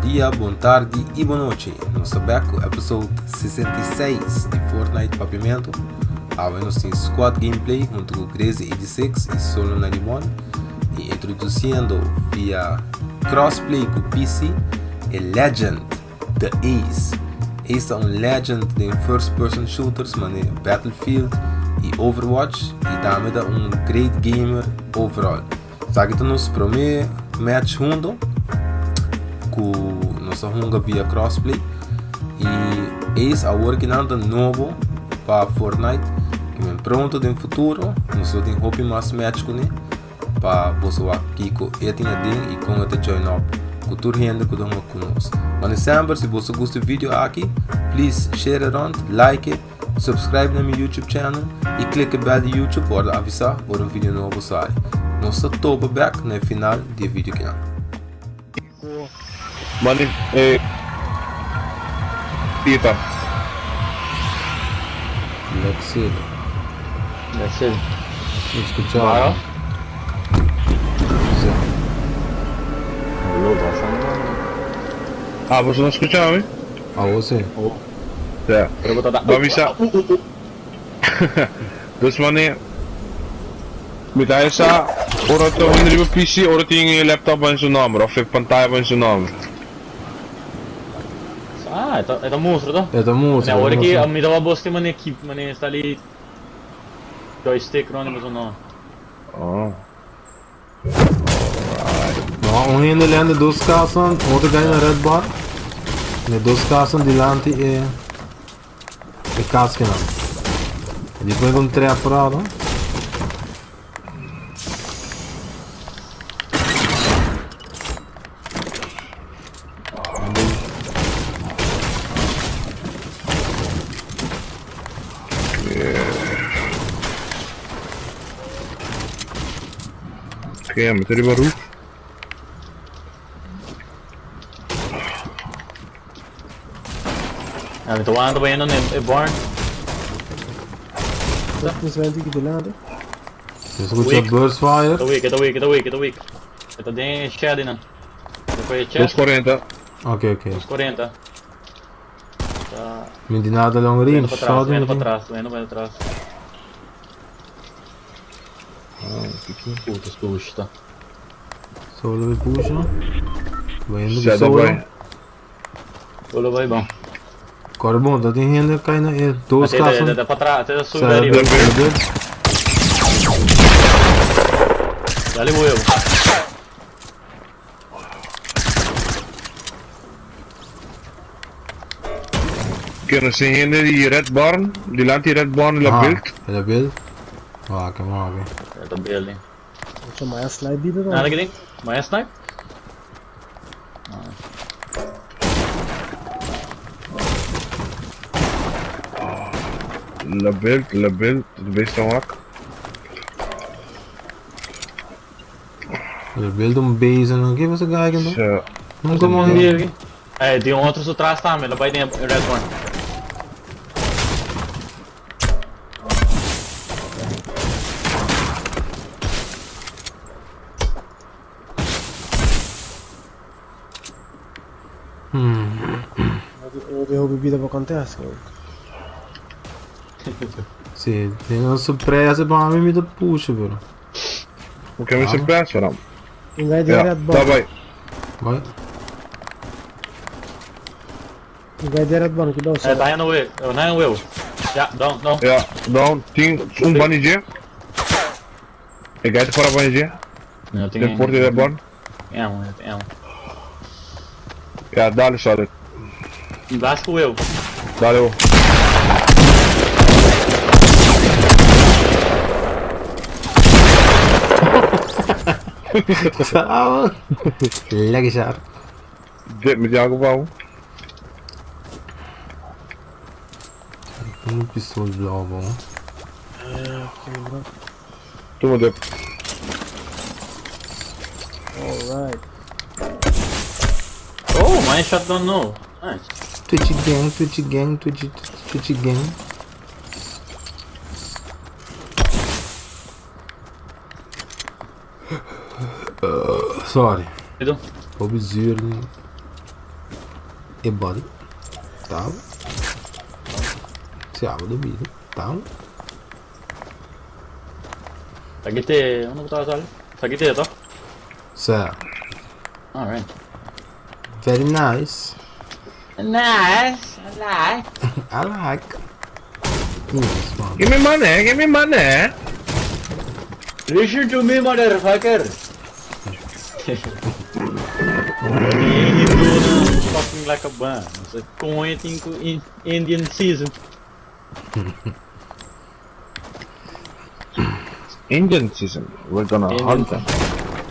dia, boa tarde e boa noite. Nós estamos com o episódio 66 de Fortnite Papiamento. Agora nós temos squad gameplay junto com Crazy 86 e Solo 91 e introduzindo via CROSSPLAY com PC a Legend, The Ace. Ace é legend de first person shooters, mas Battlefield e Overwatch e também é great gamer overall. Sabe que nos primeiro match junto com nossa hunga via CROSSPLAY e Ace a working novo para Fortnite que é pronto no futuro. Nós temos hope mais match com ele para você aqui com ele e com ele join up com toda gente que dá conosco. Mas sempre se você gosta do vídeo aqui, please share it on, like it, subscribe no meu YouTube channel e clique no bell do YouTube para avisar quando um vídeo novo sai. Nós estamos back no final do vídeo aqui. Money, Peter. That's it. Escuchar. Ah, você não escuchava, hein? Ah, você? É. Vamos avisar. Dus wanneer met hij sa, ora to wanneer je PC, ora tem laptop en zijn naam, of je pantalla en zijn naam. Ah, это мусор, да? Это мусор. Не, орики, ми дава бости мане екип, мане стали joystick ronde met zo'n naam. Oh. Não, ainda lendo duas caças, outra ganha na red bar. Ne duas caças delante e casca não. Depois vamos ter a prova. Oké, met die maar roep. Ja, met de waan erbij dan in barn. Dat is wel die gelade. Escucha burst fire. Tá weak. Tá den shed in. Depois chest. 240. Ok. 40. Tá. Não tem nada long range. Vendo pra trás. Puta, puxa. Solo me puxa. Vai indo Zé solo. vai. Solo vai bom. Agora bom, tá tem renda caindo aí. Duas caças. Dá pra trás, até subir ali. Ali morreu. Kunnen ze hier die red barn, die laat die red barn la build. Ela build. Ah, que mal. Tá bem ali. Deixa eu mais slide die er Nada que tem? Mais snipe? La build, het beste hak. Ela build base aqui, você ganha aqui, não? Zo. Não como aqui. É, tem outros atrás também, ele vai ter respawn. Eu derrubo bebida pra acontece. Sim, tem uma surpresa pra mim da puxa, bro. Hoe kan we ze best van? Ninguém de Ja, red bar. daarbij. Vai. Ninguém de red bar, que dá o É, sol. tá indo eu. Não eu. Já, down. Ja, dan 10 bannetje. Ik ga het voor een bannetje. Eu Dit tenho. wordt die red barn. É, mano, é, mano. Ja, daar is het. Embaixo com eu. Daar joh. Tchau. Lekker jaar. Dit met jou gebouw. Een pistool blauw, man. Doe maar dit. Alright. Oh, mais shotgun no. Nice. Twitch gang. Sorry. Edu? Observe. E body. Tal. Siamo dobito. Tal. Sagite, ano ba tawag? Sagite ito? Sir. Alright. Very nice. Nice! I like! I like. Yes, man. Give me money, give me money. Listen to me, motherfucker! Fucking like a bum. It's like going into Indian season. Indian season, we're gonna hunt them.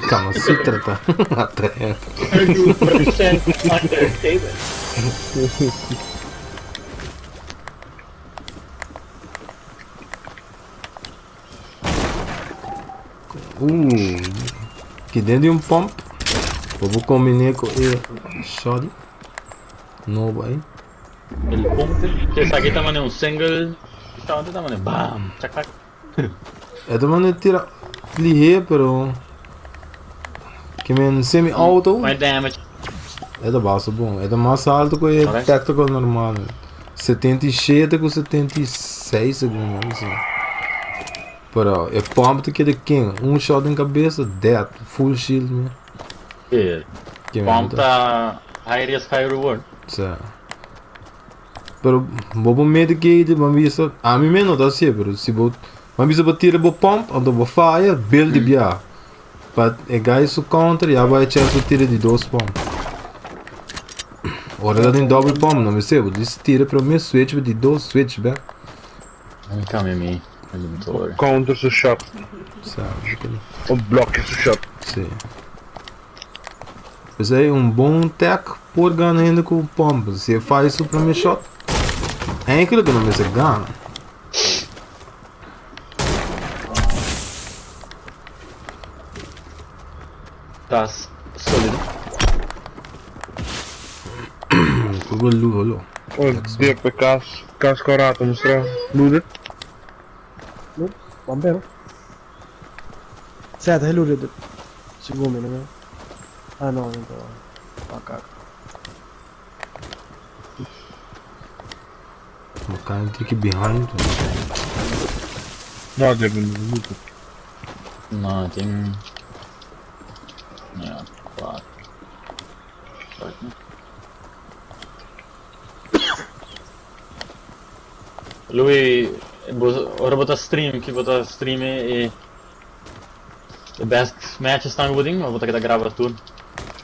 Kama Sutra ta. Até. 30% under table. Aqui dentro de pump. Vou combinar com ele. Shot. Novo aí. El punto. Que sagita man un single. Esta onda man bam. Chak chak. É da maneira tira ligeiro, pero que men semi-auto My damage. é da base bom, é da mais alto que o Correct. tactical normal. 77 com 76 segundo assim. Pero é pump que de king, shot em cabeça, dead, full shield man. Yeah. Que Pump tá high risk, high reward. Sa. Pero bobo medo que de mambisa, a mim menos dá assim, pero se bo mambisa bater bo pump, ou bo fire, build bia. But a guy su counter, já vai chance tira de 2 pump. Ora dá em double pump, não me sei, disse tira para mim switch de 2 switch back. Come in me. Inventory. Counter su shot. Sabe? Ou block su shot. Sim. Pois é, bom tech por gun ainda com o pump. Se faz isso para mim shot, é aquilo que não me sei gun. Tá sólido. Olho. Ou DP casco rato mostrar. Looter. Bombero. Certo, relure. Segundo, né? Ah, não, então. Cá. O cara tem que behind. Não, DP looter. Não, tem. Yeah, claro. Lui, ora botar stream, que botar stream e the best match estão with ou botar que tá gravar tudo.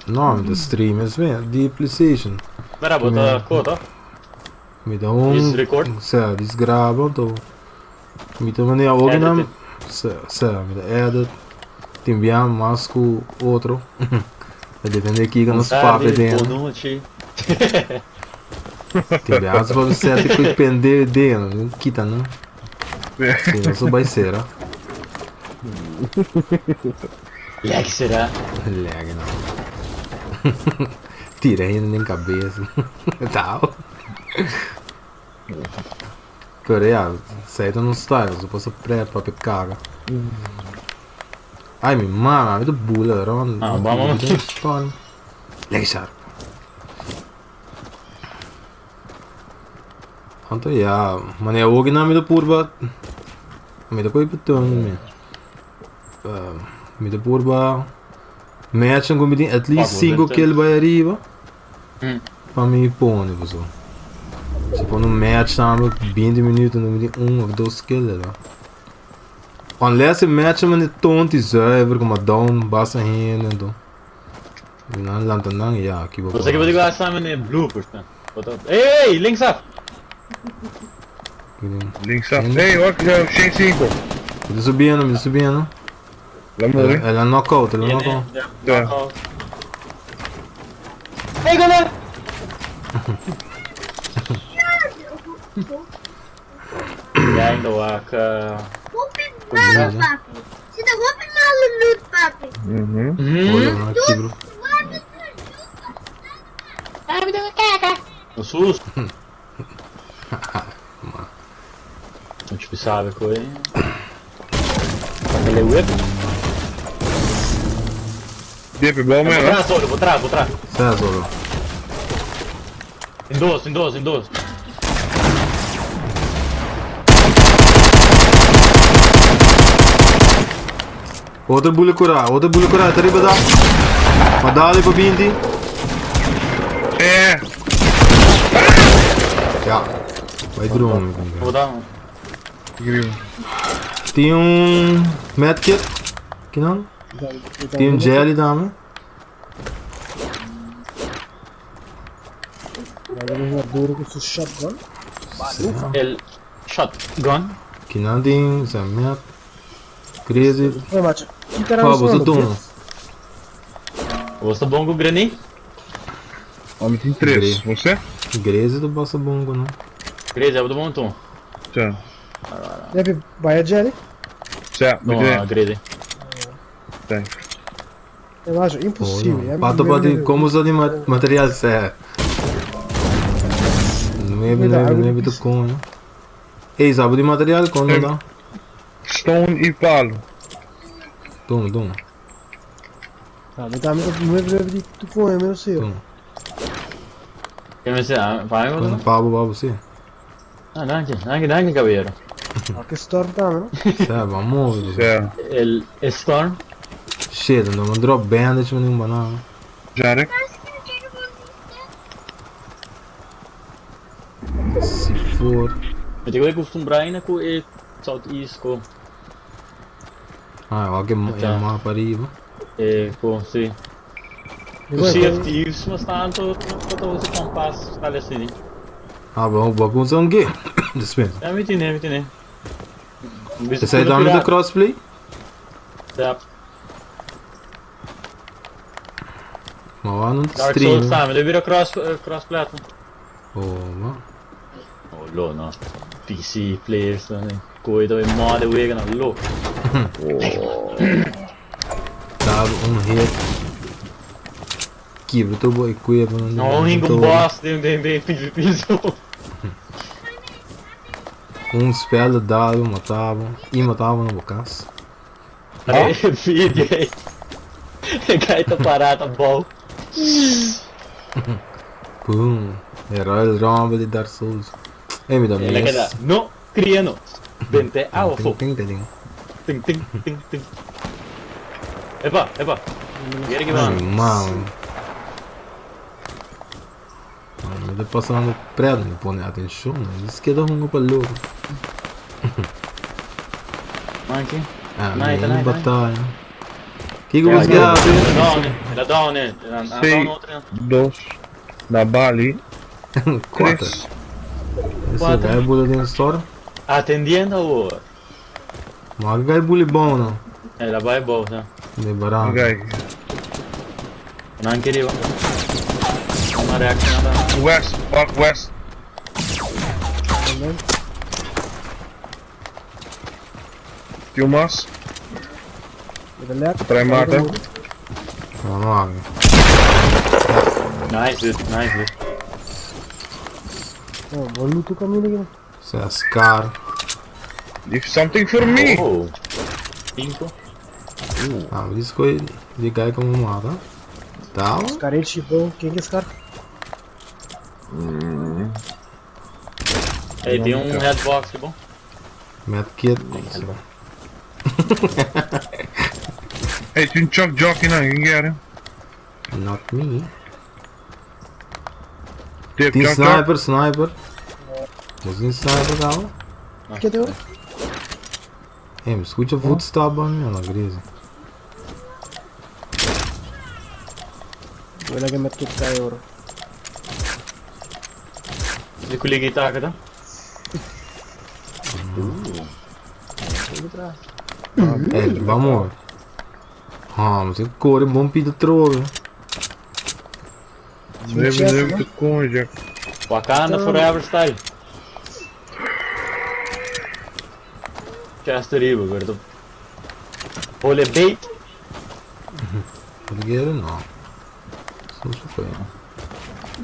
Não, the stream is bem, de PlayStation. Pera, botar cota. Me dá This record? Sério, eles gravam, então. Me dá maneira alguém não. Sério, me dá edit. Te enviamos mais com outro. Vai depender aqui que nos papos dentro. Boa noite. Te enviamos para o certo que depender dentro. Não quita, não. Sim, não sou baiceira. Lag será? Lag, não. Tira ainda nem cabeça. Tal. Coreia, saída no style, se fosse preto para caga. Ai, mi mamma, vedo bulla, ron. Ah, vamos. Leg sharp. Anto ja, man är ågen med det purba. Med det på beton med. Med det purba. Matchen kommer din at least single kill by arriva. Para mim pone, pessoal. Se for um match samen 20 minutos, não me tem 1 of 2 kills lá. Unless een match man het toont die zuiver, como down, basta heen en zo. En dan landt het dan, ja, ik heb Você que vai ligar samen in bloopers, né? Ei, links af! Links af. Hey, hoor, geen 5. Ele subindo. Lamori. Ela knockout, ela knockout. Ja. Hey, galera! E ainda o Aka. Beleza. papi. Você tá roubando meu loot, papi. Olha lá, aqui, bro. Tá me dando caca. No susto? Não te sabe com ele. Ele é whip. DP, bel me, Vou hè? trás, olha, vou trás. Sai, solo. Tem dois. Outra bulha curar, tá ali pra dar. Pra dar ali pra Binti. É. Já. Vai drone. Vou dar um. Incrível. Tem um medkit. Aqui não? Tem um jelly dame. Vai uma dura com o shotgun. El shotgun. Aqui não tem, Zamet. Crazy. Vai, macho. Que Pá, caralho você são, toma. Você bom com o granny? Homem tem 3. Você? Crazy do Bossa Bongo, não? Crazy, é o do montão. Tchau. Deve, vai a jelly. Certo, Não, muito a bem. Crazy. Tem. Eu acho impossível. Pato pode, como usar de material certo. Não é do com, né? Ei, sabe de material com, não dá? Stone e palo. Toma. Ah, mas também não é de tu com é menos seu. Toma. Quer ver se vai ou não? Pabo pra você. Ah, danke, caballero. Ah, que storm também, não? Sabe, vamos. Certo. El Storm. Shit, não vou drop bandage, mas não banana. Jarek. Se for. Eu tenho que acostumar ainda com o Southeast, com Ah, eu acho que é uma pariva. sim. O CFT, isso mas tanto você compasso está assim. Ah, bom, vou usar um quê? Dispensa. É, me entender. Esse aí dá da CROSSPLAY? Tá. Mas lá no Dark stream. Souls tá, mas eu viro crossplay. Oh, mano. Oh, lo, no. PC players, né? Coisa de moda, eu ia na louco. Dá um hit. Quebra teu boi, quebra. Não, ringo boss, de piso. Um spell dado, matava. E matava no bocaço. Aí, vídeo aí. Gaita parada, bom. Pum. Herói Rumble de Dark Souls. Ei, me dá Ele é mesmo. que no criano. Vente ao fogo. Tem. Ting. Epa. Quer que vamos? Mano. Mas eu passando prédio, não põe atenção, né? Isso que dá um para louco. Manque. Ah, Night. nem batalha. Que gosto que é? Era down, né? Era down no outro. 2. Na Bali. 4. 3. Esse é bully de história. Atendendo ao outro. Mas é bully bom, não? Ela vai boa, né? De barato. Ok. Não queria. Uma reação nada. West. Park West. Filmas. With the left. Try mata. Vamos lá. Nice, dude. Oh, vou lutar o caminho aqui. Isso é as caras. Leave something for me. Oh. 5. Ah, isso foi de gai como mata. Tá? Os caras tipo, quem que é esse cara? Aí tem um headbox, que bom. Medkit. Hey, tem um chuck jockey na, quem quer? Not me. Tem Tem chuck sniper. Mas tem sniper, calma. Que deu? Ei, me escute a footstop, meu, na grisa. Vou lá que me toca aí, oro. Ele colhe guitarra, tá? Vamos. Ah, mas que cor é bom pedir trove. Deve ter com, Jack. Wakanda Forever Style. Chester Evil, agora. Olha bait. Portugueiro não. Só foi.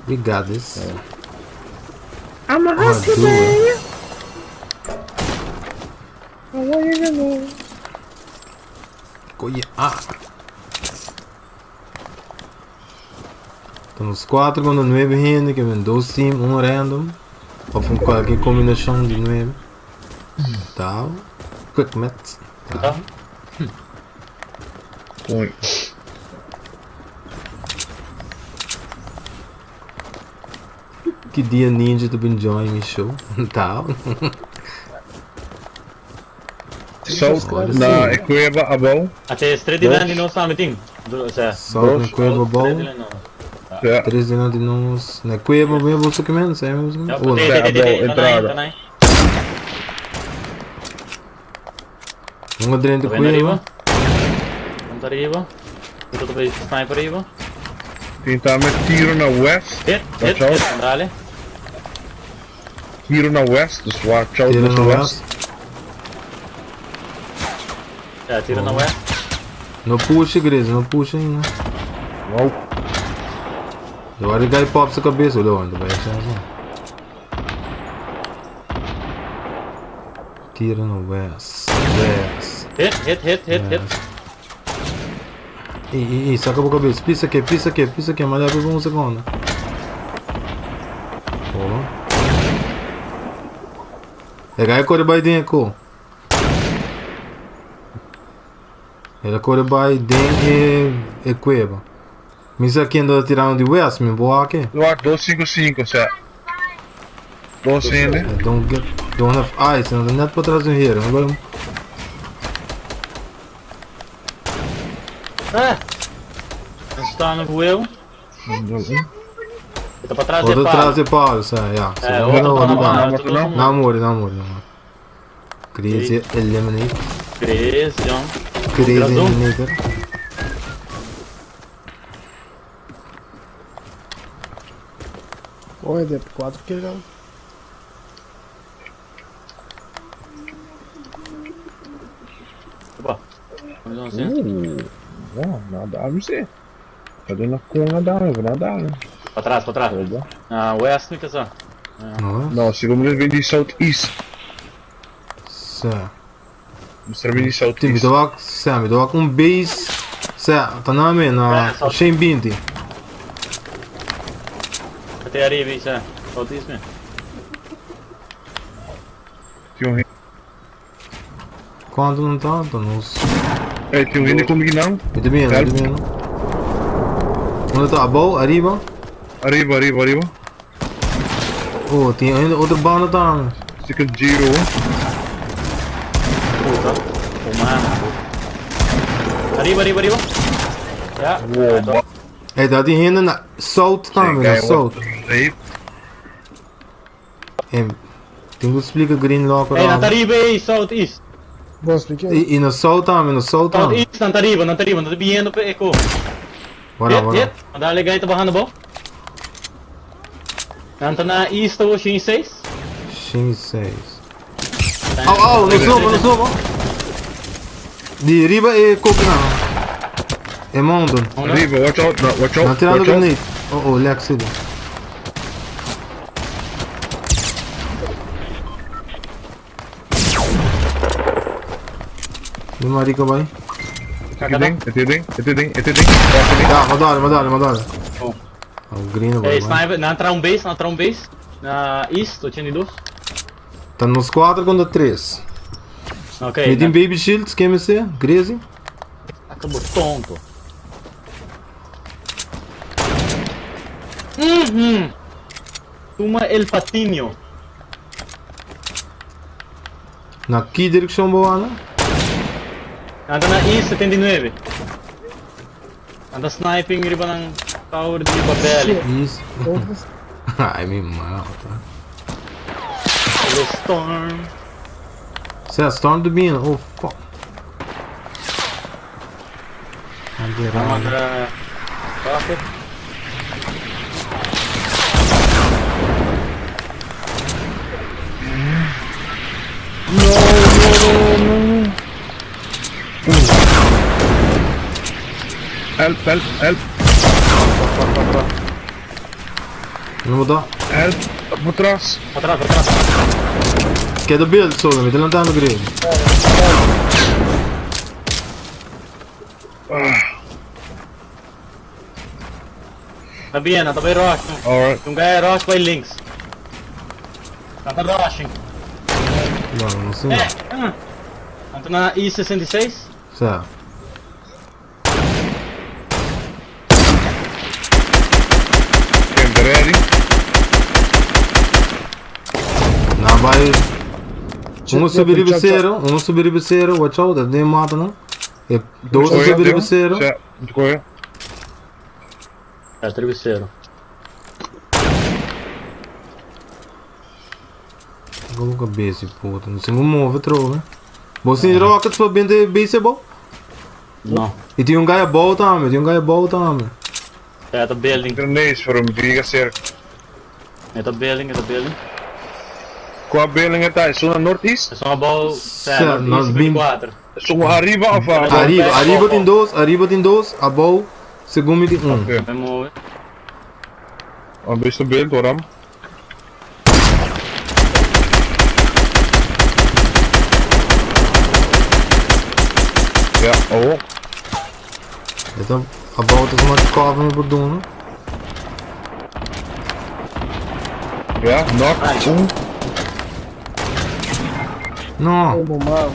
Obrigado, esse. I'm a husky duas. baby. Coia. Ah! Estamos 4 contra 9 gente, que vem 2 teams, um random. Ou com qualquer combinação de 9. Tal. Quick match. Tal. Põe. Que dia ninja tu enjoy me show. Tal. Salt Olha na sim. Equeva above. Até straight de land não sabe ting. Salt na cueva bom. Ja. 3 de nós. Na cueva bem você que menos, é mesmo? Ja, Ou entrada. uma dentro da Vem arriba. cueva. Vamos arriba. Eu tô bem sniper arriba. Tentar met tiro naar west. Hit, Watch out. dale. Tiro naar west, dus watch out Tira met de no west. west. É, tira na west. Não puxa, igreja, não puxa ainda. Wow. Agora ele cai pop sa cabeça, olha onde vai achar assim. Tira no west. West. Hit. Ih, saca a cabeça. Pisa aqui, mas leva por um segundo. Ó. É gai corre by dentro. Ela corre by dentro e cueva. Mas aqui anda tirando de west, me boa aqui. Wacht, 255, ja. 200. Don't have ice, anda net para trás do rio. Agora Está no voeu. Tá pra trás outro é atrás pá. de pau, sai, já. É, outro tá na Não morre. Crazy eliminate. Crazy, John. Crazy Grazão. eliminator. Oi, deu 4 kills já. Opa. Vamos lá, assim. Wow, nadar você. Cadê na cor nadar? Eu vou nadar, né? Pra trás. West, não quer só. Não, Não, segundo eles vêm de southeast. certo. Mostrar vem de Tim, southeast. me dá um base. Certo, tá na minha, na 120. Até arriba, isso é. Solta isso mesmo. Tem um Quanto não tá? Tá nos. tem um rende comigo não? Muito bem. Onde tá? Above, arriba? Arriba. Oh, tem ainda outra banda tá. Fica giro. Puta. Humano. Arriba. Já. Wow, É, tá tem ainda na South também, na South. É, tem que explicar green lock Ei, lá. não arriba aí, southeast. Vou explicar aí. E na South também, na South também. Southeast, não arriba, não tá vindo para eco. Bora. Hit. Mandar legal aí, tá barrando bom. Não tá na east ou X6. X6. Au, no sobo. De riba e coquinha. É mountain. Arriba, watch out. Não tirando granite. Oh, Lex. De marica vai. Het ding. Ja, madara. Oh. O green vai. Ei, sniper, não entrar um base. Na east, 82. Tá nos 4 contra 3. Ok. Me tem baby shields, quer me ser? Crazy? Acabou tonto. Toma el patinho. Na que direção boa, né? Anda na east, 79. Anda sniping riba ng tower de papel. Isso. Outras. Ai, me mata. The storm. Você é Storm do Bino. Oh, fuck. Bandeirão. Anda. Rocket. Help. Não mudou? Help. Por trás. Pra trás. Quer do build, solo, me não tá no grid. Tá bem rush. Alright. Um gajo rush vai links. Tá rushing. Não sei não. Tá na I-66? Certo. Get ready. Não vai. Um subir ibeceiro, watch out, nem mata não. E dois subir ibeceiro. Certo. Corre. É, travesseiro. Vou com a cabeça, puta. Não sei como move, trova. Você tem rockets para bem de baseball? Não. E tem gajo bom também, É, tá building. Grenades voor hem, die gaat zeer. É, tá building. Qua beeling het is, zo naar Northeast? É só uma bola. Certo, nós 24. Zo arriba of Arriba tem dois, above, segundo tem um. Oké. Vai mover. Een beste beeld hoor hem. Ja, oh. Então, above is uma cover por dono. Ja, knock. Não. Bom mal.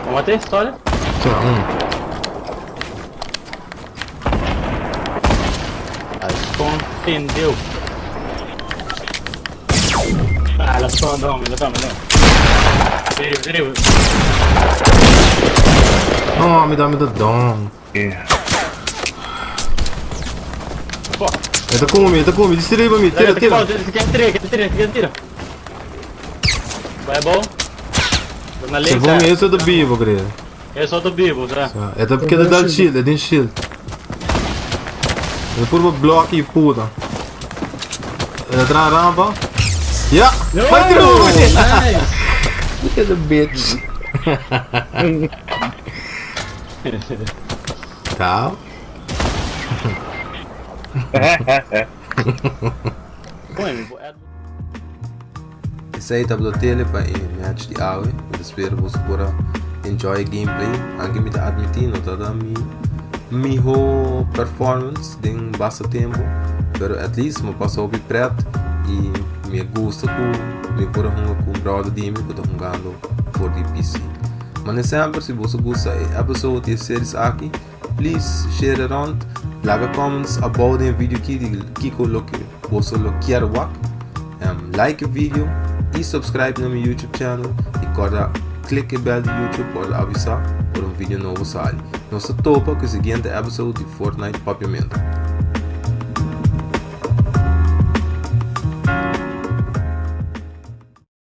Vamos até a história. Tá, Entendeu? Ah, ela só andou, Deriva. Não, me dá dom. Pô. Ele tá com, distribui me, tira. Tira. Vai bom. Na lei, Segundo esse é do Bibo, creio. Esse é o do Bibo, já. É porque ele dá shield, ele tem shield. Ele pula bloco e puta. Ele traz a rampa. Yeah! Vai through! Nice! Look at the bitch. Tá. Esse aí tá do tele para match de AWE. Eu espero que você possa enjoy gameplay. Aqui me tá admitindo, tá dando melhor performance em basta tempo. Pero at least me passou bem preto e me gusta com me pôr com brother de mim que tô jogando for the PC. Mas sempre se você gosta de episode de séries aqui, please share around, leave comments about the video que você quer ver, like o vídeo e subscribe no meu YouTube channel e corda clique a bell do YouTube para avisar por vídeo novo sair. Nossa topa com o seguinte episode de Fortnite Papiamento.